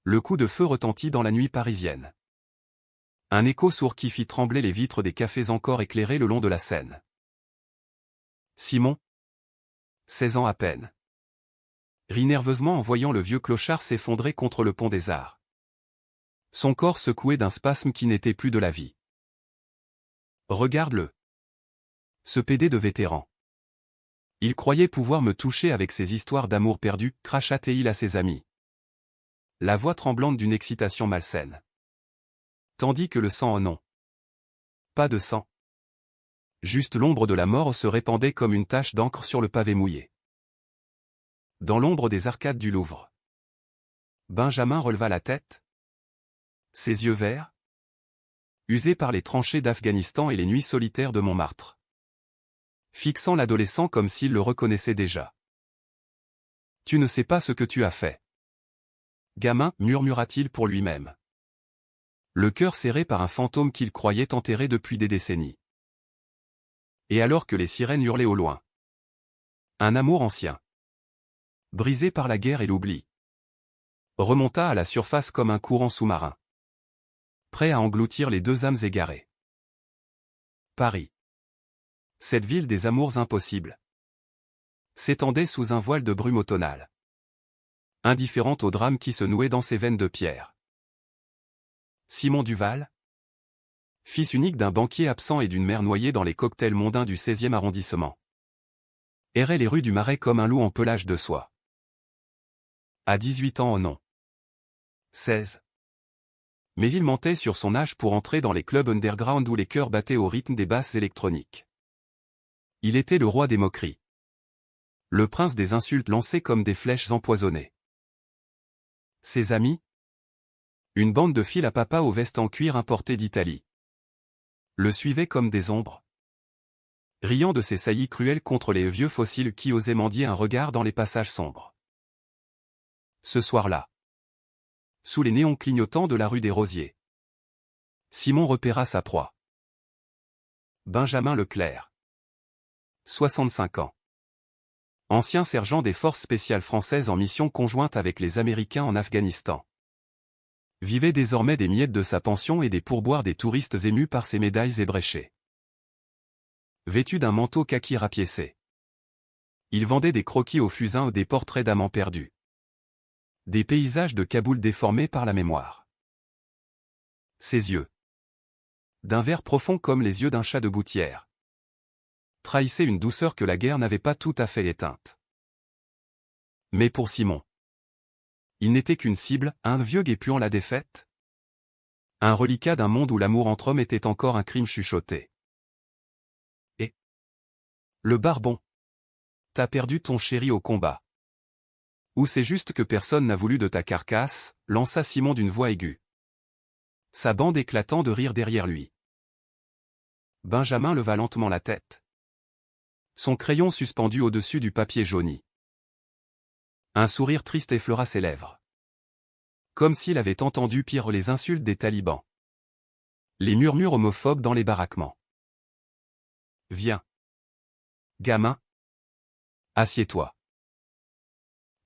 Le coup de feu retentit dans la nuit parisienne. Un écho sourd qui fit trembler les vitres des cafés encore éclairés le long de la Seine. Simon, 16 ans à peine, rit nerveusement en voyant le vieux clochard s'effondrer contre le pont des Arts. Son corps secoué d'un spasme qui n'était plus de la vie. Regarde-le. Ce pédé de vétéran. Il croyait pouvoir me toucher avec ses histoires d'amour perdu, cracha-t-il à ses amis. La voix tremblante d'une excitation malsaine. Tandis que le sang, oh non. Pas de sang. Juste l'ombre de la mort se répandait comme une tache d'encre sur le pavé mouillé. Dans l'ombre des arcades du Louvre. Benjamin releva la tête. Ses yeux verts, usés par les tranchées d'Afghanistan et les nuits solitaires de Montmartre. Fixant l'adolescent comme s'il le reconnaissait déjà. Tu ne sais pas ce que tu as fait. Gamin, murmura-t-il pour lui-même. Le cœur serré par un fantôme qu'il croyait enterré depuis des décennies. Et alors que les sirènes hurlaient au loin. Un amour ancien, brisé par la guerre et l'oubli, remonta à la surface comme un courant sous-marin, prêt à engloutir les deux âmes égarées. Paris. Cette ville des amours impossibles, s'étendait sous un voile de brume automnale, indifférente au drame qui se nouait dans ses veines de pierre. Simon Duval, fils unique d'un banquier absent et d'une mère noyée dans les cocktails mondains du 16e arrondissement, errait les rues du Marais comme un loup en pelage de soie. À 18 ans, oh non. 16. Mais il mentait sur son âge pour entrer dans les clubs underground où les cœurs battaient au rythme des basses électroniques. Il était le roi des moqueries. Le prince des insultes lancées comme des flèches empoisonnées. Ses amis? Une bande de fils à papa aux vestes en cuir importées d'Italie. Le suivaient comme des ombres, riant de ses saillies cruelles contre les vieux fossiles qui osaient mendier un regard dans les passages sombres. Ce soir-là, sous les néons clignotants de la rue des Rosiers, Simon repéra sa proie. Benjamin Leclerc. 65 ans. Ancien sergent des forces spéciales françaises en mission conjointe avec les Américains en Afghanistan. Vivait désormais des miettes de sa pension et des pourboires des touristes émus par ses médailles ébréchées. Vêtu d'un manteau kaki rapiécé, il vendait des croquis au fusain ou des portraits d'amants perdus. Des paysages de Kaboul déformés par la mémoire. Ses yeux, d'un vert profond comme les yeux d'un chat de gouttière, trahissaient une douceur que la guerre n'avait pas tout à fait éteinte. Mais pour Simon, il n'était qu'une cible, un vieux guépuant la défaite. Un reliquat d'un monde où l'amour entre hommes était encore un crime chuchoté. Et le barbon. T'as perdu ton chéri au combat. Ou c'est juste que personne n'a voulu de ta carcasse, lança Simon d'une voix aiguë. Sa bande éclatant de rire derrière lui. Benjamin leva lentement la tête. Son crayon suspendu au-dessus du papier jauni. Un sourire triste effleura ses lèvres. Comme s'il avait entendu pire les insultes des talibans. Les murmures homophobes dans les baraquements. Viens. Gamin. Assieds-toi.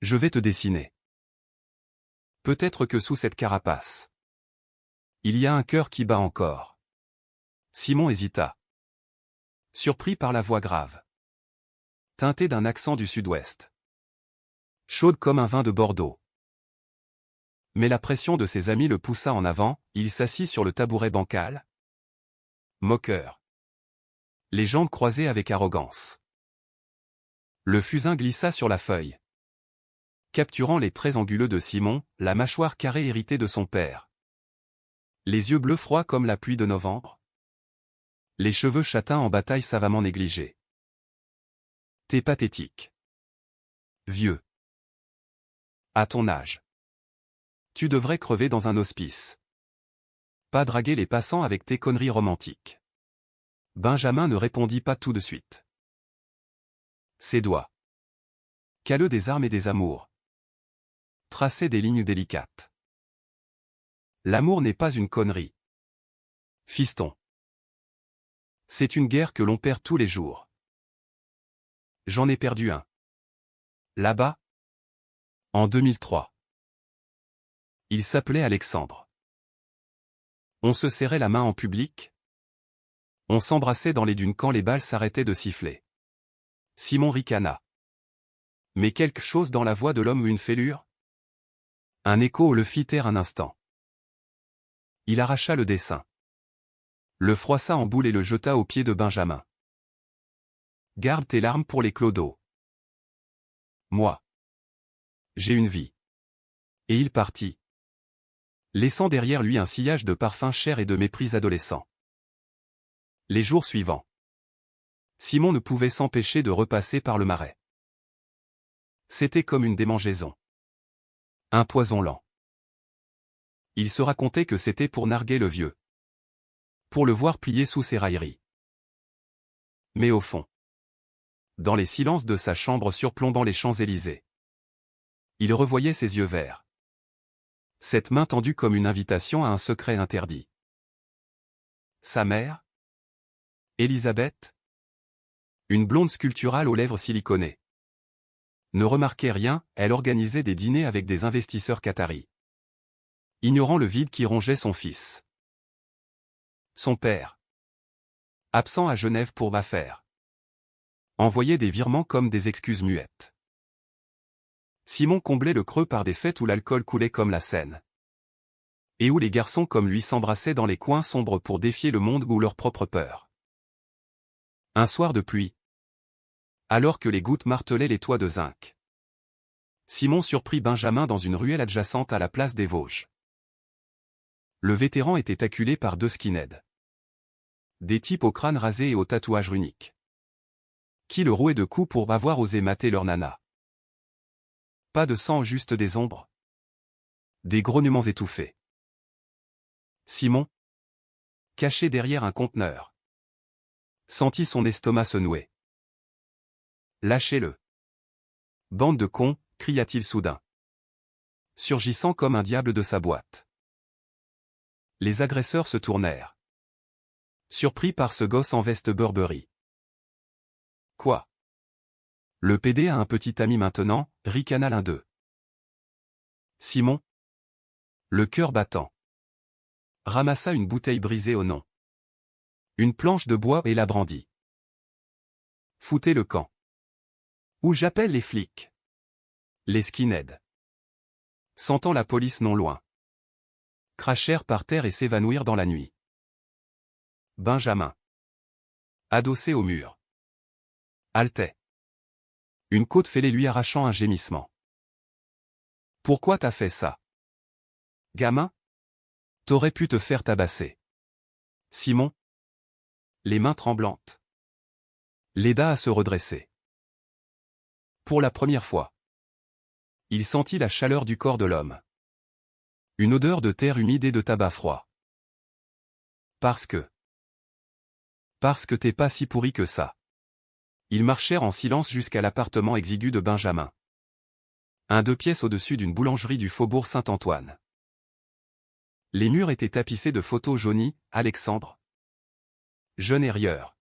Je vais te dessiner. Peut-être que sous cette carapace, il y a un cœur qui bat encore. Simon hésita. Surpris par la voix grave, teintée d'un accent du sud-ouest. Chaude comme un vin de Bordeaux. Mais la pression de ses amis le poussa en avant, il s'assit sur le tabouret bancal. Moqueur. Les jambes croisées avec arrogance. Le fusain glissa sur la feuille, capturant les traits anguleux de Simon, la mâchoire carrée héritée de son père. Les yeux bleus froids comme la pluie de novembre. Les cheveux châtains en bataille savamment négligés. T'es pathétique. Vieux. À ton âge, tu devrais crever dans un hospice. Pas draguer les passants avec tes conneries romantiques. Benjamin ne répondit pas tout de suite. Ses doigts, calleux des armes et des amours, traçaient des lignes délicates. L'amour n'est pas une connerie. Fiston. C'est une guerre que l'on perd tous les jours. J'en ai perdu un. Là-bas. En 2003. Il s'appelait Alexandre. On se serrait la main en public. On s'embrassait dans les dunes quand les balles s'arrêtaient de siffler. Simon ricana. Mais quelque chose dans la voix de l'homme ou une fêlure? Un écho le fit taire un instant. Il arracha le dessin. Le froissa en boule et le jeta aux pieds de Benjamin. Garde tes larmes pour les clodos. Moi. J'ai une vie. Et il partit, laissant derrière lui un sillage de parfums chers et de mépris adolescents. Les jours suivants, Simon ne pouvait s'empêcher de repasser par le marais. C'était comme une démangeaison. Un poison lent. Il se racontait que c'était pour narguer le vieux. Pour le voir plier sous ses railleries. Mais au fond, dans les silences de sa chambre surplombant les Champs-Élysées, il revoyait ses yeux verts. Cette main tendue comme une invitation à un secret interdit. Sa mère? Élisabeth? Une blonde sculpturale aux lèvres siliconées. Ne remarquait rien, elle organisait des dîners avec des investisseurs qataris. Ignorant le vide qui rongeait son fils. Son père. Absent à Genève pour affaires. Envoyait des virements comme des excuses muettes. Simon comblait le creux par des fêtes où l'alcool coulait comme la Seine. Et où les garçons comme lui s'embrassaient dans les coins sombres pour défier le monde ou leur propre peur. Un soir de pluie. Alors que les gouttes martelaient les toits de zinc. Simon surprit Benjamin dans une ruelle adjacente à la place des Vosges. Le vétéran était acculé par deux skinheads. Des types au crâne rasé et aux tatouages runiques. Qui le rouaient de coups pour avoir osé mater leur nana. Pas de sang, juste des ombres. Des grognements étouffés. Simon, caché derrière un conteneur, sentit son estomac se nouer. Lâchez-le. Bande de cons, cria-t-il soudain. Surgissant comme un diable de sa boîte. Les agresseurs se tournèrent. Surpris par ce gosse en veste Burberry. Quoi? Le PD a un petit ami maintenant, ricana l'un d'eux. Simon, le cœur battant, ramassa une bouteille brisée au nom. Une planche de bois et la brandit. Foutez le camp. Ou j'appelle les flics. Les skinheads, sentant la police non loin, crachèrent par terre et s'évanouirent dans la nuit. Benjamin, adossé au mur, haletait. Une côte fêlée lui arrachant un gémissement. Pourquoi t'as fait ça? Gamin? T'aurais pu te faire tabasser. Simon, les mains tremblantes, l'aida à se redresser. Pour la première fois, il sentit la chaleur du corps de l'homme. Une odeur de terre humide et de tabac froid. Parce que t'es pas si pourri que ça. Ils marchèrent en silence jusqu'à l'appartement exigu de Benjamin. Un 2 pièces au-dessus d'une boulangerie du faubourg Saint-Antoine. Les murs étaient tapissés de photos jaunies, Alexandre. Jeune et rieur.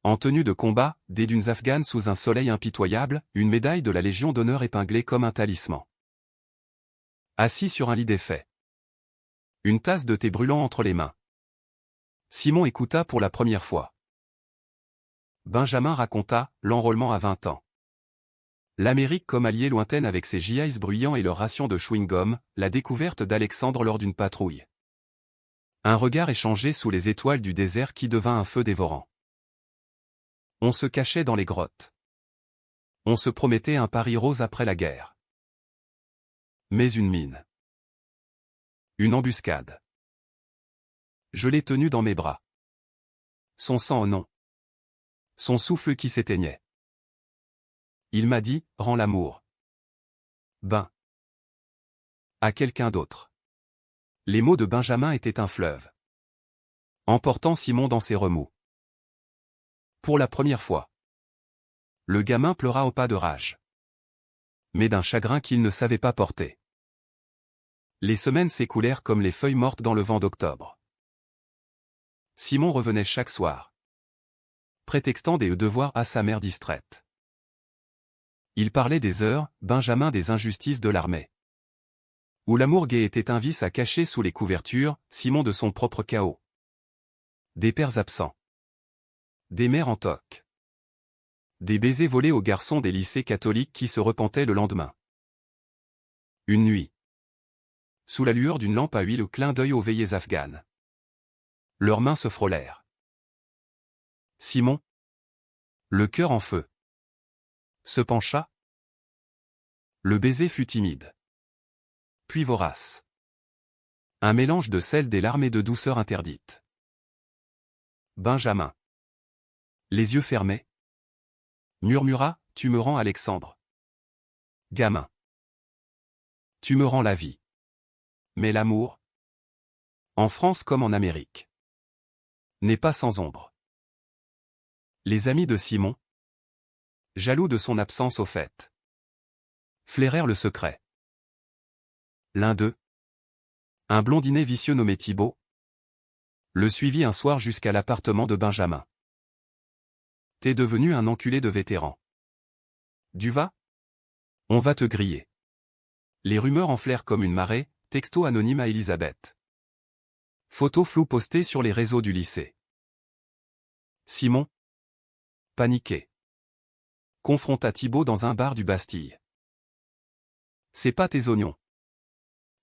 En tenue de combat, des dunes afghanes sous un soleil impitoyable, une médaille de la Légion d'honneur épinglée comme un talisman. Assis sur un lit défait. Une tasse de thé brûlant entre les mains. Simon écouta pour la première fois. Benjamin raconta l'enrôlement à 20 ans. L'Amérique comme alliée lointaine avec ses GIs bruyants et leur ration de chewing-gum, la découverte d'Alexandre lors d'une patrouille. Un regard échangé sous les étoiles du désert qui devint un feu dévorant. On se cachait dans les grottes. On se promettait un Paris rose après la guerre. Mais une mine. Une embuscade. Je l'ai tenu dans mes bras. Son sang au nom. Son souffle qui s'éteignait. Il m'a dit, rends l'amour. Ben. À quelqu'un d'autre. Les mots de Benjamin étaient un fleuve. Emportant Simon dans ses remous. Pour la première fois. Le gamin pleura au pas de rage. Mais d'un chagrin qu'il ne savait pas porter. Les semaines s'écoulèrent comme les feuilles mortes dans le vent d'octobre. Simon revenait chaque soir. Prétextant des devoirs à sa mère distraite. Il parlait des heures, Benjamin des injustices de l'armée. Où l'amour gai était un vice à cacher sous les couvertures, Simon de son propre chaos. Des pères absents. Des mères en toque. Des baisers volés aux garçons des lycées catholiques qui se repentaient le lendemain. Une nuit. Sous la lueur d'une lampe à huile, clin d'œil aux veillées afghanes. Leurs mains se frôlèrent. Simon, le cœur en feu, se pencha. Le baiser fut timide, puis vorace. Un mélange de sel des larmes et de douceur interdite. Benjamin, les yeux fermés, murmura, tu me rends Alexandre. Gamin. Tu me rends la vie. Mais l'amour, en France comme en Amérique, n'est pas sans ombre. Les amis de Simon, jaloux de son absence aux fêtes, flairèrent le secret. L'un d'eux, un blondinet vicieux nommé Thibaut, le suivit un soir jusqu'à l'appartement de Benjamin. T'es devenu un enculé de vétéran. Du va? On va te griller. Les rumeurs enflèrent comme une marée, texto anonyme à Elisabeth. Photo floue postée sur les réseaux du lycée. Simon, paniqué, confronta Thibaut dans un bar du Bastille. C'est pas tes oignons.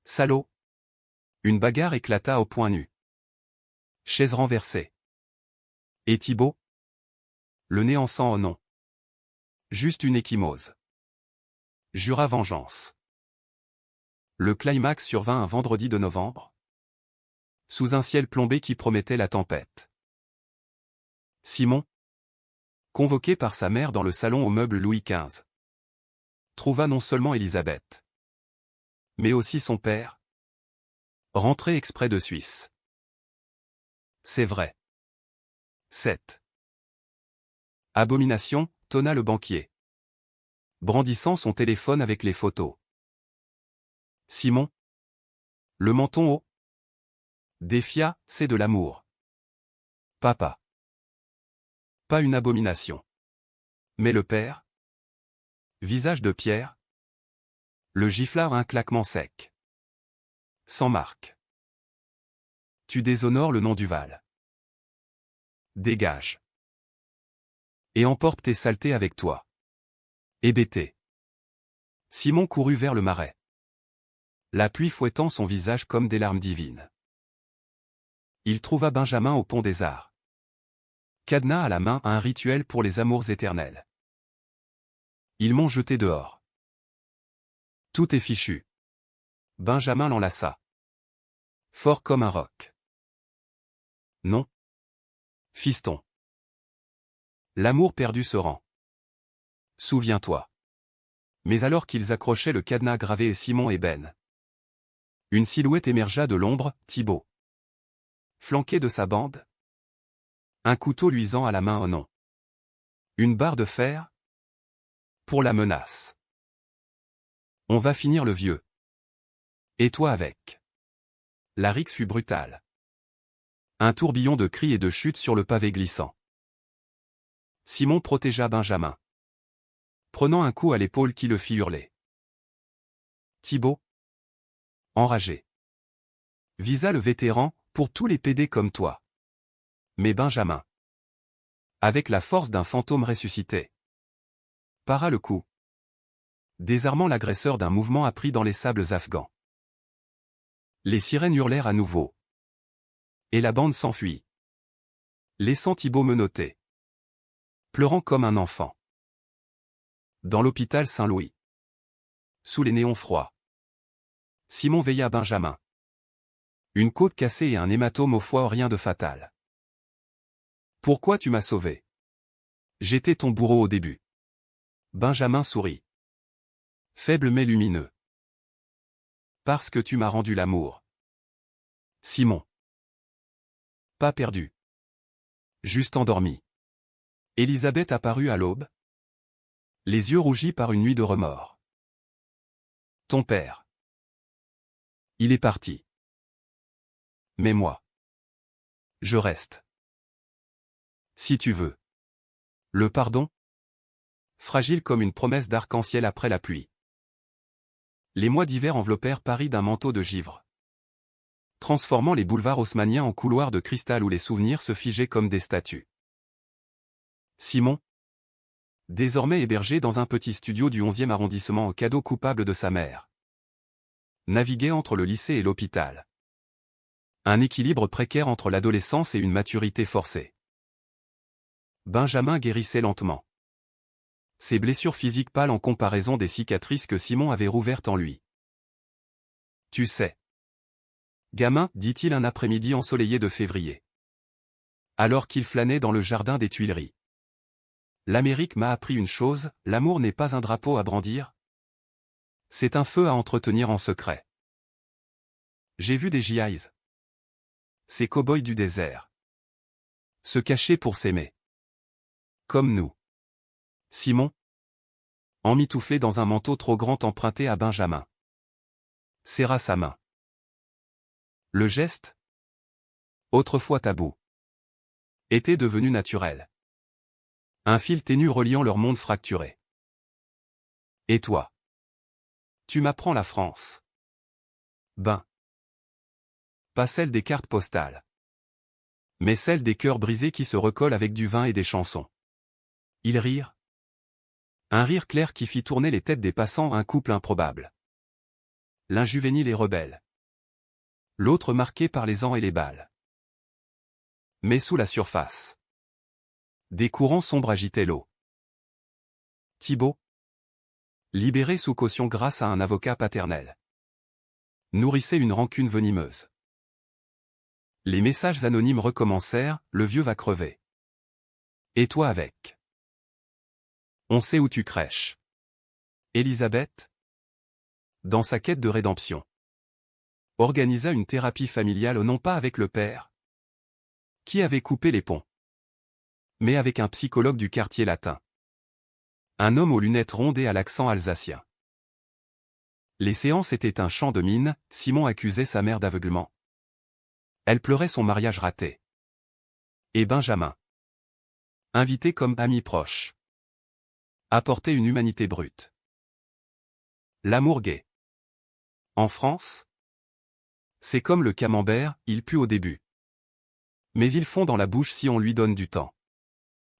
Salaud. Une bagarre éclata au point nu. Chaise renversée. Et Thibaut? Le nez en sang, oh non. Juste une échymose. Jura vengeance. Le climax survint un vendredi de novembre. Sous un ciel plombé qui promettait la tempête. Simon, convoqué par sa mère dans le salon aux meubles Louis XV, trouva non seulement Elisabeth, mais aussi son père, rentré exprès de Suisse. C'est vrai. 7. Abomination, tonna le banquier, brandissant son téléphone avec les photos. Simon, le menton haut, défia, c'est de l'amour. Papa. Pas une abomination. Mais le père? Visage de pierre. Le giflard un claquement sec. Sans marque. Tu déshonores le nom du Val. Dégage. Et emporte tes saletés avec toi. Hébété. Simon courut vers le marais. La pluie fouettant son visage comme des larmes divines. Il trouva Benjamin au pont des Arts. Cadenas à la main, un rituel pour les amours éternels. Ils m'ont jeté dehors. Tout est fichu. Benjamin l'enlaça. Fort comme un roc. Non. Fiston. L'amour perdu se rend. Souviens-toi. Mais alors qu'ils accrochaient le cadenas gravé et Simon et Ben, une silhouette émergea de l'ombre, Thibaut. Flanqué de sa bande. Un couteau luisant à la main, oh non. Une barre de fer. Pour la menace. On va finir le vieux. Et toi avec. La rixe fut brutale. Un tourbillon de cris et de chutes sur le pavé glissant. Simon protégea Benjamin, prenant un coup à l'épaule qui le fit hurler. Thibaut, enragé, visa le vétéran, pour tous les PD comme toi. Mais Benjamin, avec la force d'un fantôme ressuscité, para le coup, désarmant l'agresseur d'un mouvement appris dans les sables afghans. Les sirènes hurlèrent à nouveau. Et la bande s'enfuit, laissant Thibaut menotté, pleurant comme un enfant. Dans l'hôpital Saint-Louis, sous les néons froids, Simon veilla Benjamin. Une côte cassée et un hématome au foie, rien de fatal. Pourquoi tu m'as sauvé? J'étais ton bourreau au début. Benjamin sourit. Faible mais lumineux. Parce que tu m'as rendu l'amour. Simon. Pas perdu. Juste endormi. Elisabeth apparut à l'aube, les yeux rougis par une nuit de remords. Ton père. Il est parti. Mais moi. Je reste. Si tu veux. Le pardon? Fragile comme une promesse d'arc-en-ciel après la pluie. Les mois d'hiver enveloppèrent Paris d'un manteau de givre, transformant les boulevards haussmanniens en couloirs de cristal où les souvenirs se figeaient comme des statues. Simon, désormais hébergé dans un petit studio du 11e arrondissement au cadeau coupable de sa mère, naviguait entre le lycée et l'hôpital. Un équilibre précaire entre l'adolescence et une maturité forcée. Benjamin guérissait lentement. Ses blessures physiques pâles en comparaison des cicatrices que Simon avait rouvertes en lui. « Tu sais. Gamin, dit-il un après-midi ensoleillé de février, alors qu'il flânait dans le jardin des Tuileries. L'Amérique m'a appris une chose, l'amour n'est pas un drapeau à brandir. C'est un feu à entretenir en secret. J'ai vu des GIs. Ces cow-boys du désert. Se cacher pour s'aimer. Comme nous. Simon, emmitouflé dans un manteau trop grand emprunté à Benjamin, serra sa main. Le geste, autrefois tabou, était devenu naturel. Un fil ténu reliant leur monde fracturé. Et toi? Tu m'apprends la France. Ben. Pas celle des cartes postales. Mais celle des cœurs brisés qui se recollent avec du vin et des chansons. Ils rirent. Un rire clair qui fit tourner les têtes des passants à un couple improbable. L'un juvénile et rebelle. L'autre marqué par les ans et les balles. Mais sous la surface, des courants sombres agitaient l'eau. Thibaut, libéré sous caution grâce à un avocat paternel, nourrissait une rancune venimeuse. Les messages anonymes recommencèrent, le vieux va crever. Et toi avec. On sait où tu crèches. Elisabeth, dans sa quête de rédemption, organisa une thérapie familiale non pas avec le père, qui avait coupé les ponts, mais avec un psychologue du quartier latin. Un homme aux lunettes rondes et à l'accent alsacien. Les séances étaient un champ de mine, Simon accusait sa mère d'aveuglement. Elle pleurait son mariage raté. Et Benjamin, invité comme ami proche, apportait une humanité brute. L'amour gai. En France, c'est comme le camembert, il pue au début. Mais il fond dans la bouche si on lui donne du temps.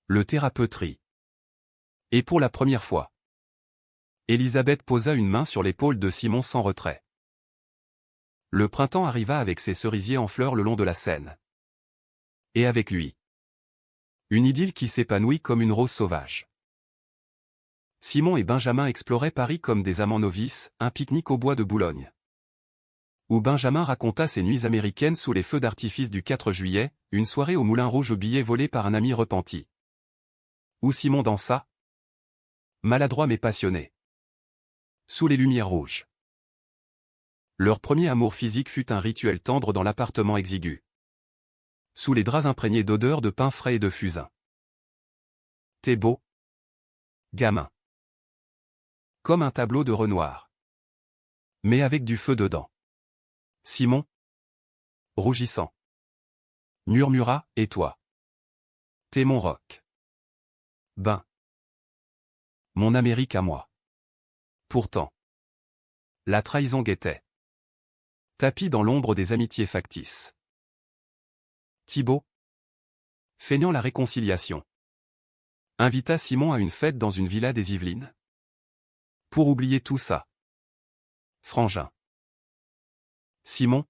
Le thérapeute rit. Et pour la première fois, Elisabeth posa une main sur l'épaule de Simon sans retrait. Le printemps arriva avec ses cerisiers en fleurs le long de la Seine. Et avec lui, une idylle qui s'épanouit comme une rose sauvage. Simon et Benjamin exploraient Paris comme des amants novices, un pique-nique au bois de Boulogne, où Benjamin raconta ses nuits américaines sous les feux d'artifice du 4 juillet, une soirée au Moulin Rouge au billet volé par un ami repenti. Où Simon dansa, maladroit mais passionné, sous les lumières rouges. Leur premier amour physique fut un rituel tendre dans l'appartement exigu, sous les draps imprégnés d'odeurs de pain frais et de fusain. T'es beau, gamin. Comme un tableau de Renoir, mais avec du feu dedans. Simon, rougissant, murmura, et toi? T'es mon roc. Ben. Mon Amérique à moi. Pourtant, la trahison guettait. Tapis dans l'ombre des amitiés factices. Thibaut, feignant la réconciliation, invita Simon à une fête dans une villa des Yvelines. Pour oublier tout ça. Frangin. Simon,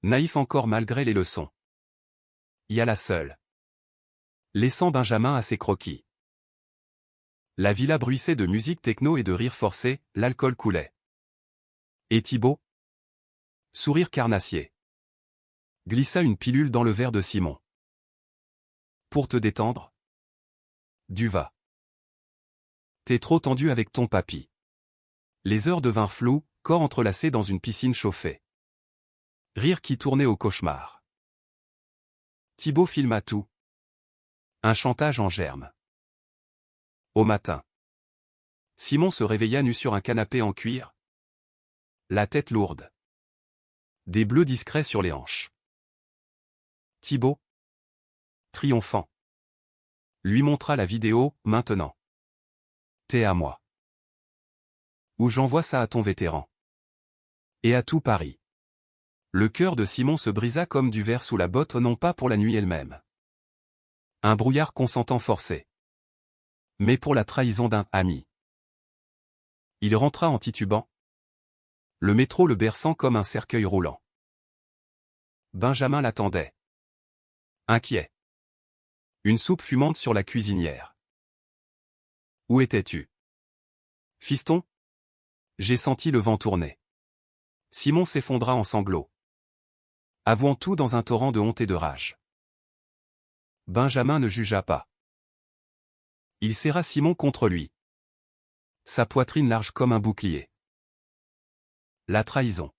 naïf encore malgré les leçons, y alla seul, laissant Benjamin à ses croquis. La villa bruissait de musique techno et de rires forcés, l'alcool coulait. Et Thibaut, sourire carnassier, glissa une pilule dans le verre de Simon. Pour te détendre? Du va. T'es trop tendu avec ton papy. Les heures devinrent floues, corps entrelacés dans une piscine chauffée. Rire qui tournait au cauchemar. Thibaut filma tout. Un chantage en germe. Au matin, Simon se réveilla nu sur un canapé en cuir, la tête lourde. Des bleus discrets sur les hanches. Thibaut, triomphant, lui montra la vidéo, maintenant. T'es à moi. Ou j'envoie ça à ton vétéran. Et à tout Paris. Le cœur de Simon se brisa comme du verre sous la botte, non pas pour la nuit elle-même. Un brouillard consentant forcé. Mais pour la trahison d'un ami. Il rentra en titubant. Le métro le berçant comme un cercueil roulant. Benjamin l'attendait. Inquiet. Une soupe fumante sur la cuisinière. Où étais-tu? Fiston? J'ai senti le vent tourner. Simon s'effondra en sanglots. Avouant tout dans un torrent de honte et de rage. Benjamin ne jugea pas. Il serra Simon contre lui. Sa poitrine large comme un bouclier. La trahison.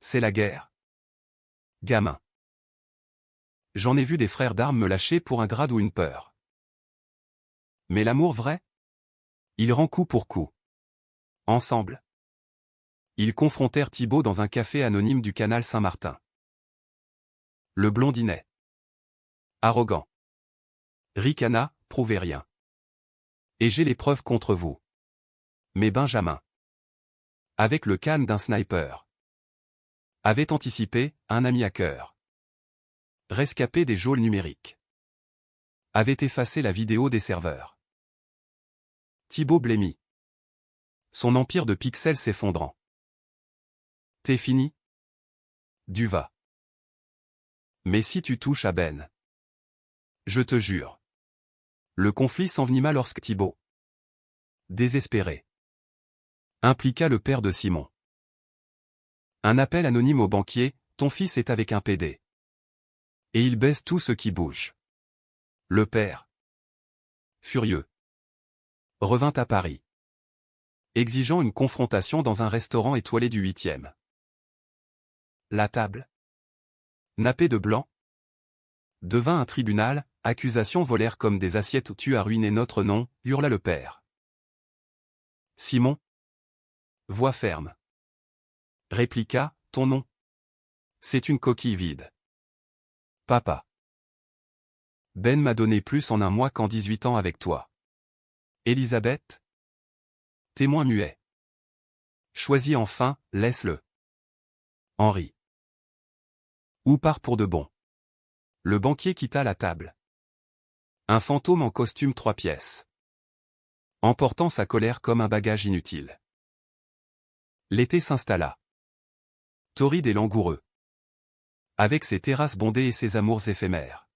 C'est la guerre. Gamin. J'en ai vu des frères d'armes me lâcher pour un grade ou une peur. Mais l'amour vrai? Il rend coup pour coup. Ensemble. Ils confrontèrent Thibaut dans un café anonyme du canal Saint-Martin. Le blondinet. Arrogant. Ricana, prouvez rien. Et j'ai les preuves contre vous. Mais Benjamin. Avec le calme d'un sniper. Avait anticipé, un ami à cœur. Rescapé des geôles numériques. Avait effacé la vidéo des serveurs. Thibaut blêmit. Son empire de pixels s'effondrant. T'es fini? Duva. Mais si tu touches à Ben. Je te jure. Le conflit s'envenima lorsque Thibaut, désespéré, impliqua le père de Simon. Un appel anonyme au banquier, ton fils est avec un PD. Et il baisse tout ce qui bouge. Le père, furieux, revint à Paris, exigeant une confrontation dans un restaurant étoilé du 8e. La table, nappée de blanc, devint un tribunal, accusations volèrent comme des assiettes, tu as ruiné notre nom, hurla le père. Simon, voix ferme, répliqua, ton nom. C'est une coquille vide. Papa. Ben m'a donné plus en un mois qu'en 18 ans avec toi. Elisabeth? Témoin muet. Choisis enfin, laisse-le. Henri. Ou part pour de bon. Le banquier quitta la table. Un fantôme en costume 3 pièces. Emportant sa colère comme un bagage inutile. L'été s'installa. Torride et langoureux. Avec ses terrasses bondées et ses amours éphémères.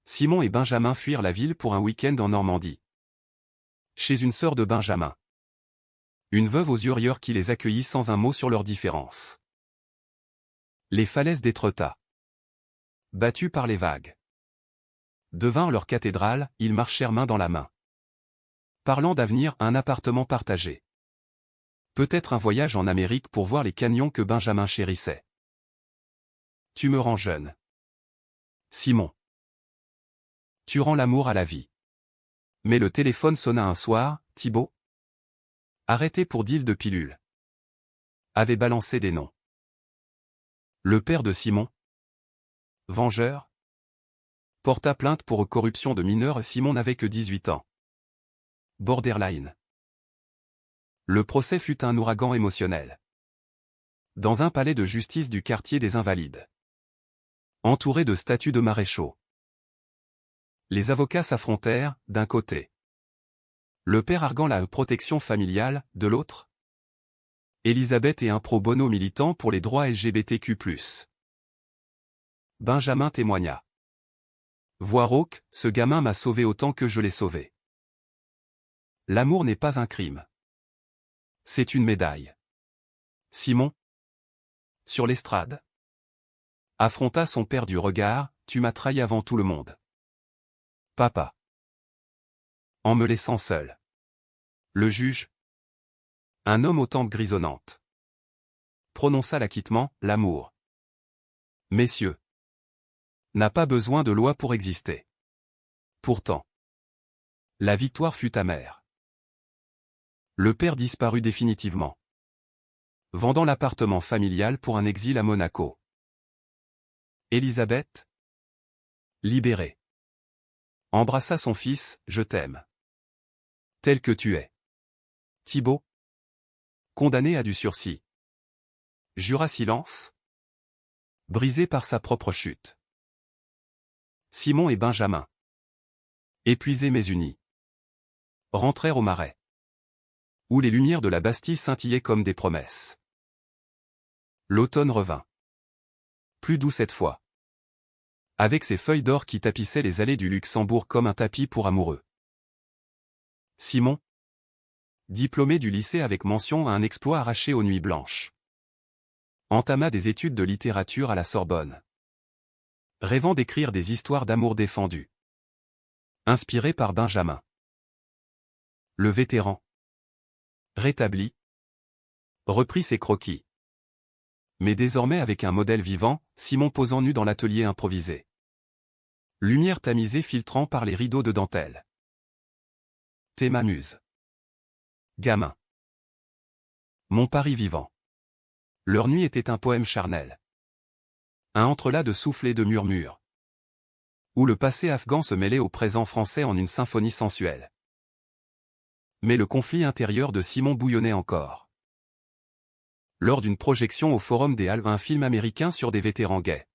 Simon et Benjamin fuirent la ville pour un week-end en Normandie. Chez une sœur de Benjamin. Une veuve aux yeux rieurs qui les accueillit sans un mot sur leurs différences. Les falaises d'Étretat. Battues par les vagues. Devinrent leur cathédrale, ils marchèrent main dans la main. Parlant d'avenir, un appartement partagé. Peut-être un voyage en Amérique pour voir les canyons que Benjamin chérissait. Tu me rends jeune. Simon. Tu rends l'amour à la vie. Mais le téléphone sonna un soir, Thibaut, arrêté pour deal de pilules, avait balancé des noms. Le père de Simon, vengeur, porta plainte pour corruption de mineurs. Simon n'avait que 18 ans. Borderline. Le procès fut un ouragan émotionnel. Dans un palais de justice du quartier des Invalides. Entouré de statues de maréchaux. Les avocats s'affrontèrent, d'un côté. Le père arguant la protection familiale, de l'autre. Elisabeth et un pro bono militant pour les droits LGBTQ+. Benjamin témoigna. Voix rauque, ce gamin m'a sauvé autant que je l'ai sauvé. L'amour n'est pas un crime. C'est une médaille. Simon, sur l'estrade, affronta son père du regard, tu m'as trahi avant tout le monde. Papa. En me laissant seul. Le juge, un homme aux tempes grisonnantes, prononça l'acquittement, l'amour. Messieurs, n'a pas besoin de loi pour exister. Pourtant, la victoire fut amère. Le père disparut définitivement, vendant l'appartement familial pour un exil à Monaco. Elisabeth, libérée, embrassa son fils, je t'aime. Tel que tu es. Thibaut, condamné à du sursis, jura silence, brisé par sa propre chute. Simon et Benjamin, épuisés mais unis, rentrèrent au Marais, où les lumières de la Bastille scintillaient comme des promesses. L'automne revint. Plus doux cette fois, avec ses feuilles d'or qui tapissaient les allées du Luxembourg comme un tapis pour amoureux. Simon, diplômé du lycée avec mention à un exploit arraché aux nuits blanches, entama des études de littérature à la Sorbonne, rêvant d'écrire des histoires d'amour défendues, inspirées par Benjamin. Le vétéran, rétabli, reprit ses croquis. Mais désormais avec un modèle vivant, Simon posant nu dans l'atelier improvisé. Lumière tamisée filtrant par les rideaux de dentelle. T'es ma muse. Gamin. Mon Paris vivant. Leur nuit était un poème charnel. Un entrelac de souffles et de murmures, où le passé afghan se mêlait au présent français en une symphonie sensuelle. Mais le conflit intérieur de Simon bouillonnait encore. Lors d'une projection au Forum des Halles, un film américain sur des vétérans gays.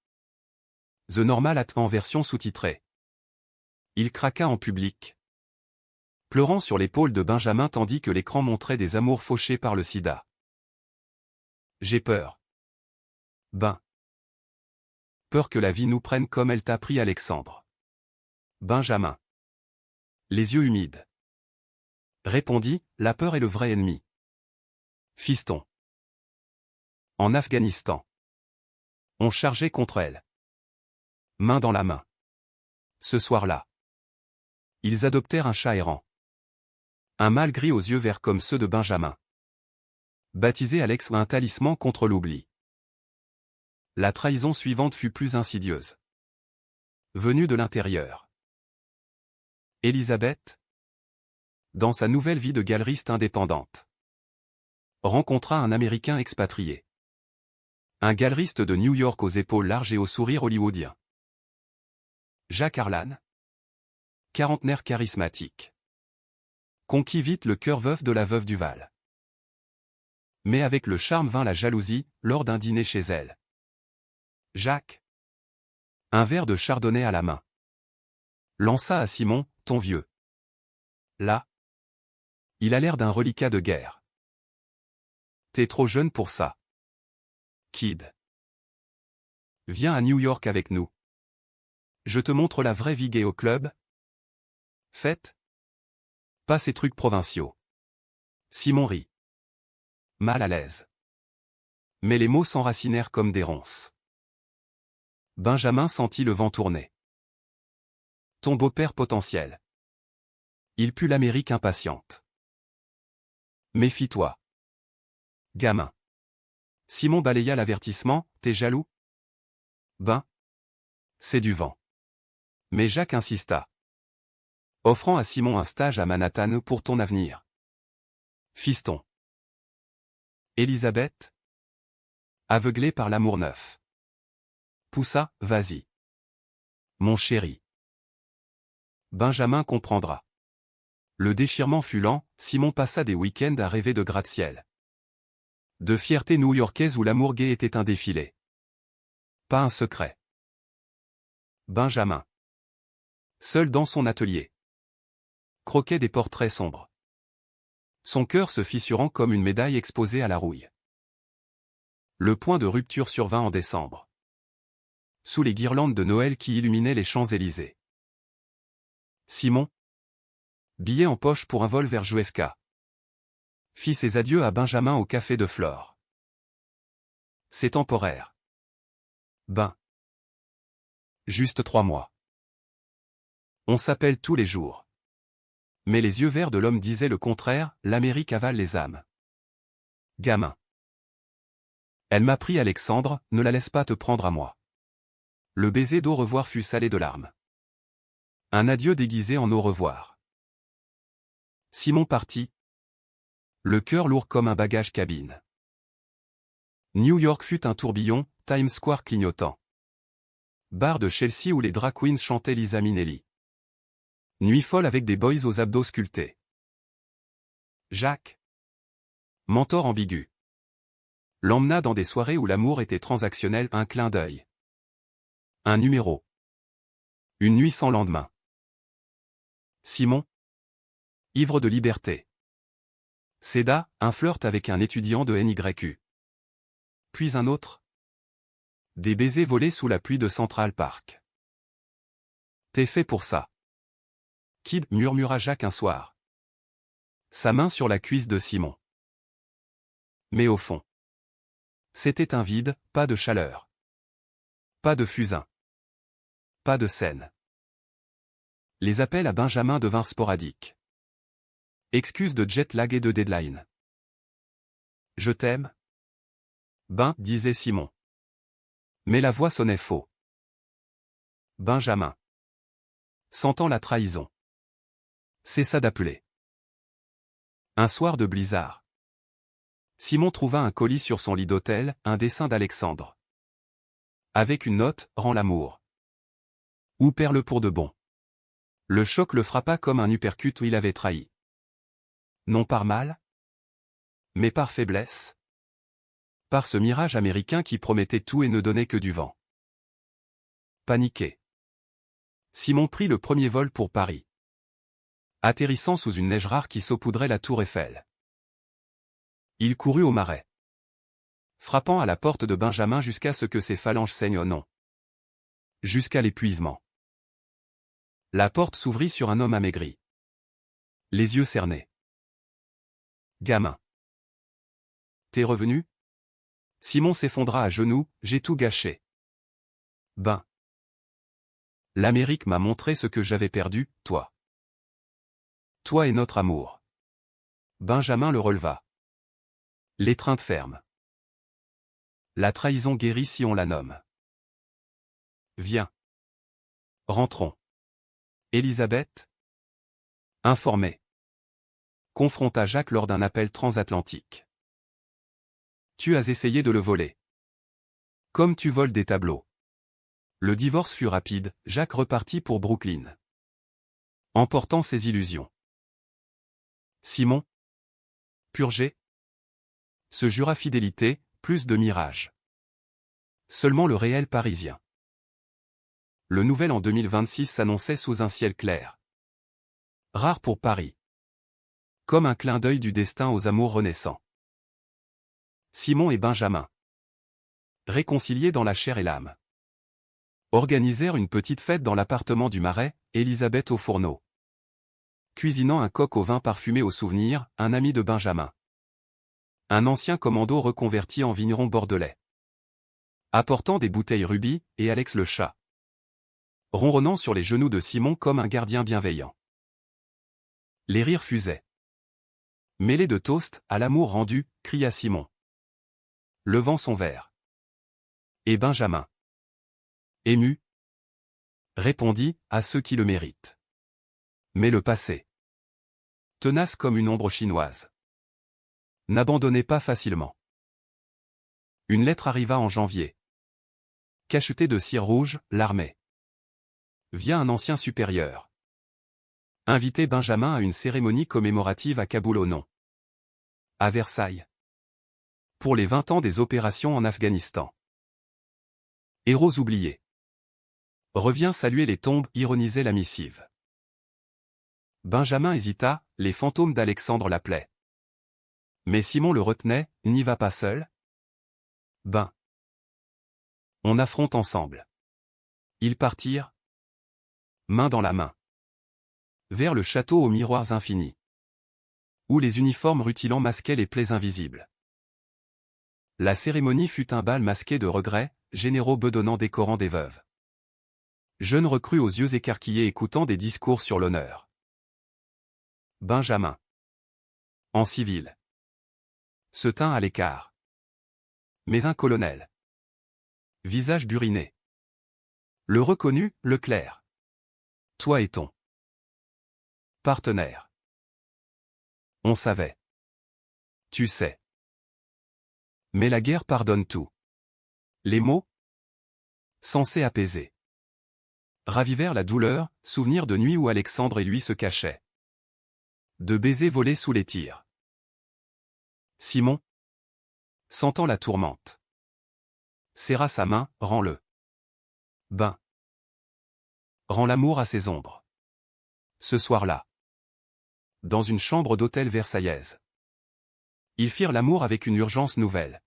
The Normal At en version sous-titrée. Il craqua en public, pleurant sur l'épaule de Benjamin tandis que l'écran montrait des amours fauchés par le sida. J'ai peur. Ben. Peur que la vie nous prenne comme elle t'a pris Alexandre. Benjamin. Les yeux humides. Répondit, la peur est le vrai ennemi. Fiston. En Afghanistan. On chargeait contre elle. Main dans la main. Ce soir-là. Ils adoptèrent un chat errant. Un mâle gris aux yeux verts comme ceux de Benjamin. Baptisé Alex, un talisman contre l'oubli. La trahison suivante fut plus insidieuse. Venue de l'intérieur. Elisabeth, dans sa nouvelle vie de galeriste indépendante, rencontra un Américain expatrié. Un galeriste de New York aux épaules larges et au sourire hollywoodien. Jacques Arlan. Quarantenaire charismatique. Conquit vite le cœur veuf de la veuve Duval. Mais avec le charme vint la jalousie, lors d'un dîner chez elle. Jacques, un verre de chardonnay à la main, lança à Simon, ton vieux. Là, il a l'air d'un reliquat de guerre. T'es trop jeune pour ça. Kid. Viens à New York avec nous. Je te montre la vraie vie gay au club. Fête. Pas ces trucs provinciaux. Simon rit. Mal à l'aise. Mais les mots s'enracinèrent comme des ronces. Benjamin sentit le vent tourner. Ton beau-père potentiel. Il pue l'Amérique impatiente. Méfie-toi. Gamin. Simon balaya l'avertissement, t'es jaloux? Ben. C'est du vent. Mais Jacques insista. Offrant à Simon un stage à Manhattan pour ton avenir. Fiston. Elisabeth, aveuglée par l'amour neuf, poussa, vas-y. Mon chéri. Benjamin comprendra. Le déchirement fut lent, Simon passa des week-ends à rêver de gratte-ciel. De fierté new-yorkaise où l'amour gay était un défilé. Pas un secret. Benjamin. Seul dans son atelier. Croquait des portraits sombres. Son cœur se fissurant comme une médaille exposée à la rouille. Le point de rupture survint en décembre. Sous les guirlandes de Noël qui illuminaient les Champs-Élysées. Simon. Billet en poche pour un vol vers Juefka. Fit ses adieux à Benjamin au café de Flore. C'est temporaire. Ben. Juste 3 mois. On s'appelle tous les jours. Mais les yeux verts de l'homme disaient le contraire, l'Amérique avale les âmes. Gamin. Elle m'a pris Alexandre, ne la laisse pas te prendre à moi. Le baiser d'au revoir fut salé de larmes. Un adieu déguisé en au revoir. Simon partit. Le cœur lourd comme un bagage cabine. New York fut un tourbillon, Times Square clignotant. Bar de Chelsea où les drag queens chantaient Liza Minnelli. Nuit folle avec des boys aux abdos sculptés. Jacques. Mentor ambigu. L'emmena dans des soirées où l'amour était transactionnel, un clin d'œil. Un numéro. Une nuit sans lendemain. Simon. Ivre de liberté. Seda, un flirt avec un étudiant de NYU. Puis un autre. Des baisers volés sous la pluie de Central Park. T'es fait pour ça. Kid, murmura Jacques un soir. Sa main sur la cuisse de Simon. Mais au fond. C'était un vide, pas de chaleur. Pas de fusain. Pas de scène. Les appels à Benjamin devinrent sporadiques. Excuse de jet lag et de deadline. Je t'aime. Ben, disait Simon. Mais la voix sonnait faux. Benjamin. Sentant la trahison. Cessa d'appeler. Un soir de blizzard. Simon trouva un colis sur son lit d'hôtel, un dessin d'Alexandre. Avec une note, rends l'amour. Ou perds-le pour de bon. Le choc le frappa comme un uppercut où il avait trahi. Non par mal, mais par faiblesse. Par ce mirage américain qui promettait tout et ne donnait que du vent. Paniqué. Simon prit le premier vol pour Paris. Atterrissant sous une neige rare qui saupoudrait la tour Eiffel. Il courut au Marais. Frappant à la porte de Benjamin jusqu'à ce que ses phalanges saignent au nom. Jusqu'à l'épuisement. La porte s'ouvrit sur un homme amaigri. Les yeux cernés. Gamin. T'es revenu? Simon s'effondra à genoux, j'ai tout gâché. Ben. L'Amérique m'a montré ce que j'avais perdu, toi. Toi et notre amour. Benjamin le releva. L'étreinte ferme. La trahison guérit si on la nomme. Viens. Rentrons. Élisabeth? Informée. Confronta Jacques lors d'un appel transatlantique. Tu as essayé de le voler. Comme tu voles des tableaux. Le divorce fut rapide, Jacques repartit pour Brooklyn. Emportant ses illusions. Simon? Purgé? Se jura fidélité, plus de mirage. Seulement le réel parisien. Le nouvel an 2026 s'annonçait sous un ciel clair. Rare pour Paris. Comme un clin d'œil du destin aux amours renaissants. Simon et Benjamin. Réconciliés dans la chair et l'âme. Organisèrent une petite fête dans l'appartement du Marais, Élisabeth au fourneau. Cuisinant un coq au vin parfumé au souvenir, un ami de Benjamin. Un ancien commando reconverti en vigneron bordelais. Apportant des bouteilles rubis, et Alex le chat. Ronronnant sur les genoux de Simon comme un gardien bienveillant. Les rires fusaient. Mêlés de toast, à l'amour rendu, cria Simon. Levant son verre. Et Benjamin. Ému. Répondit, à ceux qui le méritent. Mais le passé. Tenace comme une ombre chinoise. N'abandonnez pas facilement. Une lettre arriva en janvier. Cachetée de cire rouge, l'armée. Via un ancien supérieur. Invité Benjamin à une cérémonie commémorative à Kaboul au nom. À Versailles. Pour les 20 ans des opérations en Afghanistan. Héros oubliés. Revient saluer les tombes, ironisait la missive. Benjamin hésita, les fantômes d'Alexandre l'appelaient. Mais Simon le retenait, n'y va pas seul. Ben. On affronte ensemble. Ils partirent. Main dans la main. Vers le château aux miroirs infinis. Où les uniformes rutilants masquaient les plaies invisibles. La cérémonie fut un bal masqué de regrets, généraux bedonnants décorant des veuves. Jeunes recrues aux yeux écarquillés écoutant des discours sur l'honneur. Benjamin. En civil. Se tint à l'écart. Mais un colonel. Visage buriné. Le reconnut, Leclerc. Toi et ton partenaire. On savait. Tu sais. Mais la guerre pardonne tout. Les mots, censés apaiser, ravivèrent la douleur, souvenir de nuit où Alexandre et lui se cachaient. De baisers volés sous les tirs. Simon, sentant la tourmente, serra sa main, rends-le. Ben. Rends l'amour à ses ombres. Ce soir-là. Dans une chambre d'hôtel versaillaise. Ils firent l'amour avec une urgence nouvelle.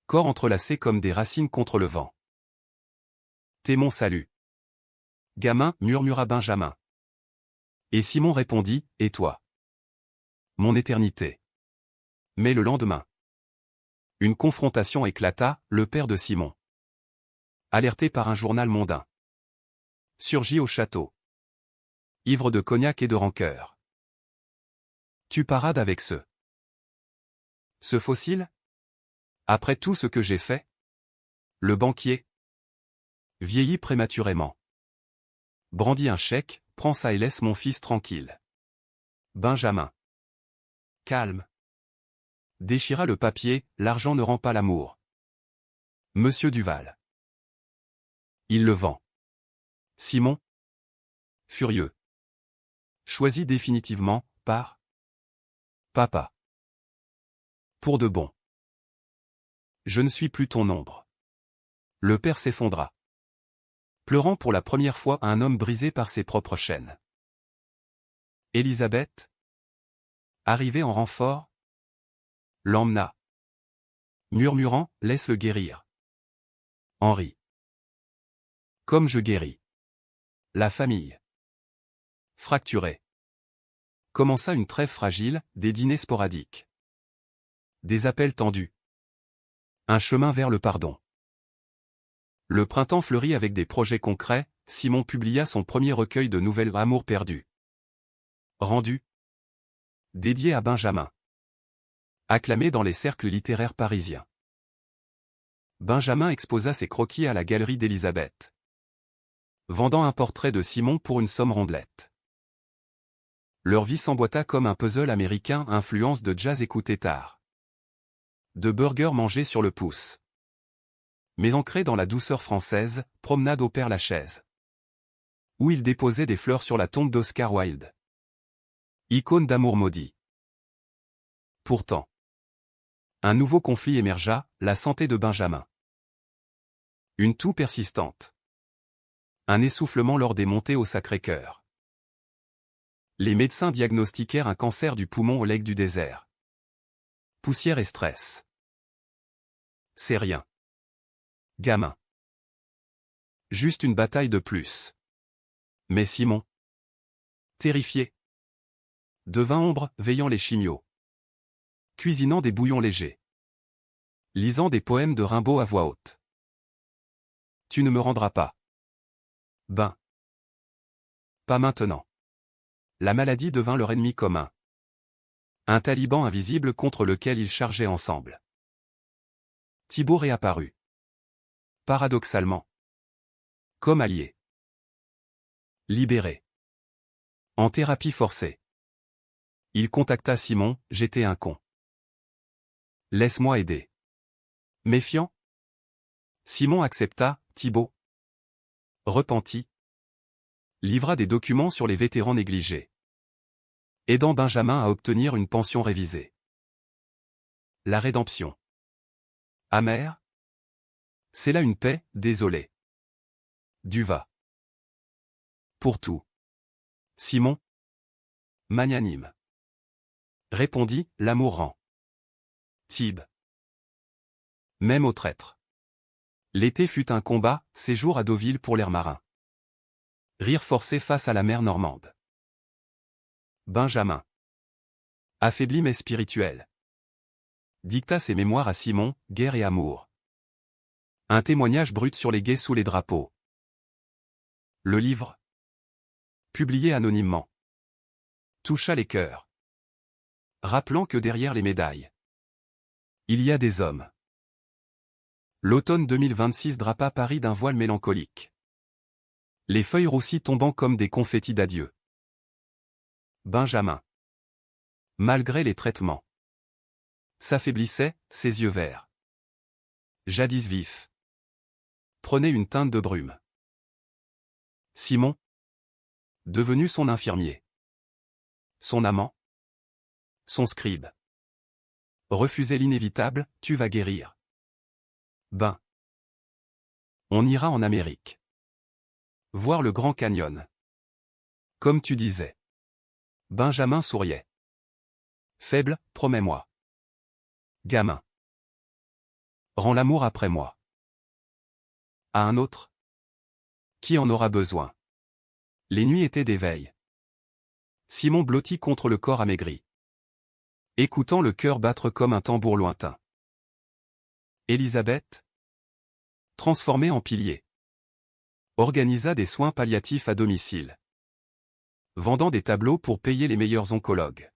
Corps entrelacés comme des racines contre le vent. T'es mon salut. Gamin, murmura Benjamin. Et Simon répondit, et toi? Mon éternité. Mais le lendemain. Une confrontation éclata, le père de Simon. Alerté par un journal mondain. Surgit au château. Ivre de cognac et de rancœur. Tu parades avec ce fossile? Après tout ce que j'ai fait? Le banquier? Vieillit prématurément. Brandit un chèque, prends ça et laisse mon fils tranquille. Benjamin. Calme. Déchira le papier, l'argent ne rend pas l'amour. Monsieur Duval. Il le vend. Simon. Furieux. Choisi définitivement, par papa. Pour de bon. Je ne suis plus ton ombre. Le père s'effondra. Pleurant pour la première fois un homme brisé par ses propres chaînes. Élisabeth, arrivée en renfort, l'emmena. Murmurant, laisse-le guérir. Henri. Comme je guéris. La famille. Fracturée. Commença une trêve fragile, des dîners sporadiques. Des appels tendus. Un chemin vers le pardon. Le printemps fleurit avec des projets concrets, Simon publia son premier recueil de nouvelles Amours perdues. Rendu. Dédié à Benjamin. Acclamé dans les cercles littéraires parisiens. Benjamin exposa ses croquis à la galerie d'Élisabeth. Vendant un portrait de Simon pour une somme rondelette. Leur vie s'emboîta comme un puzzle américain, influence de jazz écouté tard. De burgers mangés sur le pouce. Mais ancré dans la douceur française, promenade au Père-Lachaise. Où il déposait des fleurs sur la tombe d'Oscar Wilde. Icône d'amour maudit. Pourtant. Un nouveau conflit émergea, la santé de Benjamin. Une toux persistante. Un essoufflement lors des montées au Sacré-Cœur. Les médecins diagnostiquèrent un cancer du poumon au legs du désert. Poussière et stress. C'est rien. Gamin. Juste une bataille de plus. Mais Simon, terrifié, devint ombre, veillant les chimios. Cuisinant des bouillons légers. Lisant des poèmes de Rimbaud à voix haute. Tu ne me rendras pas. Ben. Pas maintenant. La maladie devint leur ennemi commun. Un taliban invisible contre lequel ils chargeaient ensemble. Thibaut réapparut. Paradoxalement. Comme allié. Libéré. En thérapie forcée. Il contacta Simon, j'étais un con. Laisse-moi aider. Méfiant? Simon accepta, Thibaut. Repenti. Livra des documents sur les vétérans négligés. Aidant Benjamin à obtenir une pension révisée. La rédemption. Amère? C'est là une paix, désolé. Duva. Pour tout. Simon? Magnanime. Répondit, l'amour rend. Thibes. Même au traître. L'été fut un combat, séjour à Deauville pour l'air marin. Rire forcé face à la mer normande. Benjamin. Affaibli mais spirituel. Dicta ses mémoires à Simon, guerre et amour. Un témoignage brut sur les guets sous les drapeaux. Le livre, publié anonymement, toucha les cœurs. Rappelant que derrière les médailles, il y a des hommes. L'automne 2026 drapa Paris d'un voile mélancolique. Les feuilles roussies tombant comme des confettis d'adieu. Benjamin. Malgré les traitements. S'affaiblissait, ses yeux verts. Jadis vifs. Prenaient une teinte de brume. Simon. Devenu son infirmier. Son amant. Son scribe. Refuser l'inévitable, tu vas guérir. Ben. On ira en Amérique. Voir le Grand Canyon. Comme tu disais. Benjamin souriait. Faible, promets-moi. Gamin. Rends l'amour après moi. À un autre. Qui en aura besoin? Les nuits étaient d'éveil. Simon blottit contre le corps amaigri, écoutant le cœur battre comme un tambour lointain. Élisabeth, transformée en pilier, organisa des soins palliatifs à domicile, vendant des tableaux pour payer les meilleurs oncologues.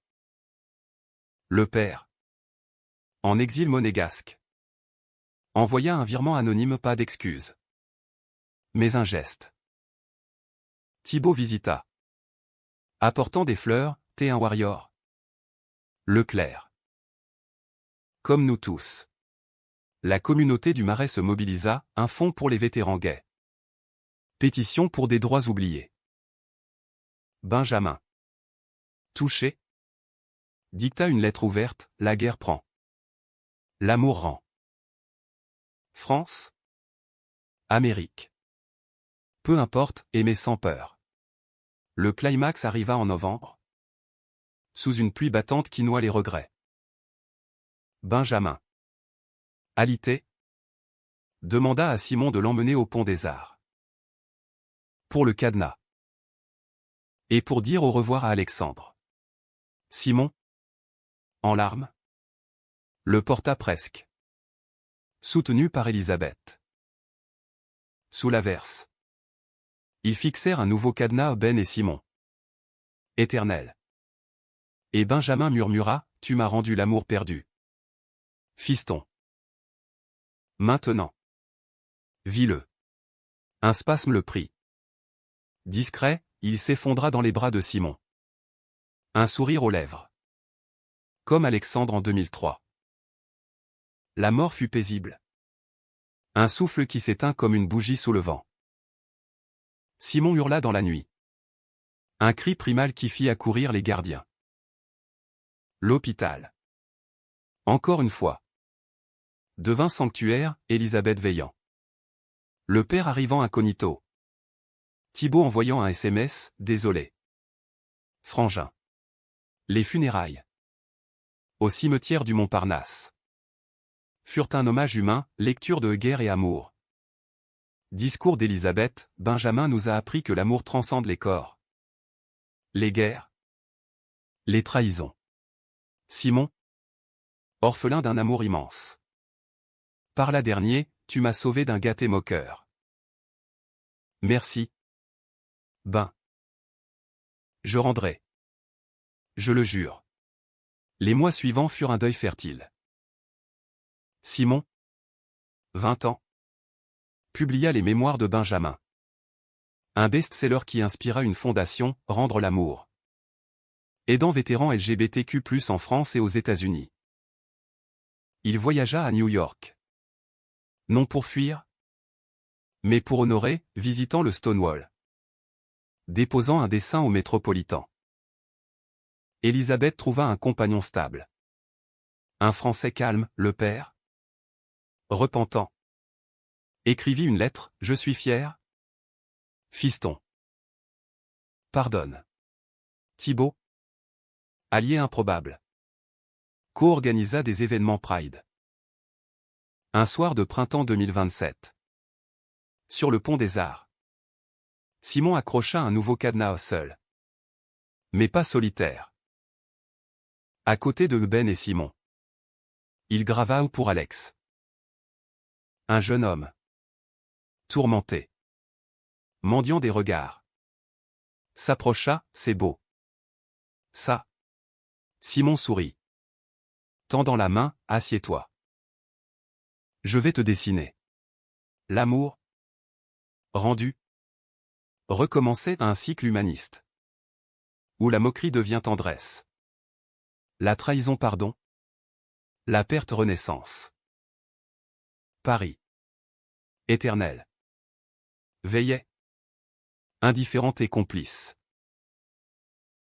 Le père, en exil monégasque, envoya un virement anonyme, pas d'excuse, mais un geste. Thibaut visita, apportant des fleurs, t'es un warrior. Leclerc. Comme nous tous. La communauté du Marais se mobilisa, un fonds pour les vétérans gays. Pétition pour des droits oubliés. Benjamin, touché, dicta une lettre ouverte, la guerre prend. L'amour rend. France. Amérique. Peu importe, aimer sans peur. Le climax arriva en novembre. Sous une pluie battante qui noie les regrets. Benjamin, alité, demanda à Simon de l'emmener au Pont des Arts. Pour le cadenas. Et pour dire au revoir à Alexandre. Simon, en larmes, le porta presque. Soutenu par Élisabeth. Sous l'averse. Ils fixèrent un nouveau cadenas, Ben et Simon. Éternel. Et Benjamin murmura, tu m'as rendu l'amour perdu. Fiston. Maintenant. Vis-le. Un spasme le prit. Discret, il s'effondra dans les bras de Simon. Un sourire aux lèvres. Comme Alexandre en 2003. La mort fut paisible. Un souffle qui s'éteint comme une bougie sous le vent. Simon hurla dans la nuit. Un cri primal qui fit accourir les gardiens. L'hôpital. Encore une fois. Devint sanctuaire, Élisabeth veillant. Le père arrivant incognito. Thibaut envoyant un SMS, désolé. Frangin. Les funérailles. Au cimetière du Montparnasse. Furent un hommage humain, lecture de Guerre et amour. Discours d'Élisabeth, Benjamin nous a appris que l'amour transcende les corps. Les guerres. Les trahisons. Simon. Orphelin d'un amour immense. Par là dernier, tu m'as sauvé d'un gâté moqueur. Merci. Ben. Je rendrai. Je le jure. Les mois suivants furent un deuil fertile. Simon, 20 ans, publia les mémoires de Benjamin. Un best-seller qui inspira une fondation, Rendre l'amour. Aidant vétérans LGBTQ+ en France et aux États-Unis. Il voyagea à New York. Non pour fuir, mais pour honorer, visitant le Stonewall. Déposant un dessin au Métropolitan. Élisabeth trouva un compagnon stable. Un Français calme, le père. Repentant. Écrivit une lettre, je suis fier. Fiston. Pardonne. Thibaut. Allié improbable. Co-organisa des événements Pride. Un soir de printemps 2027. Sur le pont des Arts. Simon accrocha un nouveau cadenas seul. Mais pas solitaire. À côté de Ben et Simon. Il grava pour Alex. Un jeune homme. Tourmenté. Mendiant des regards. S'approcha, c'est beau. Ça. Simon sourit. Tendant la main, assieds-toi. Je vais te dessiner. L'amour. Rendu. Recommencer un cycle humaniste. Où la moquerie devient tendresse. La trahison pardon. La perte renaissance. Paris. Éternel. Veillait. Indifférente et complice.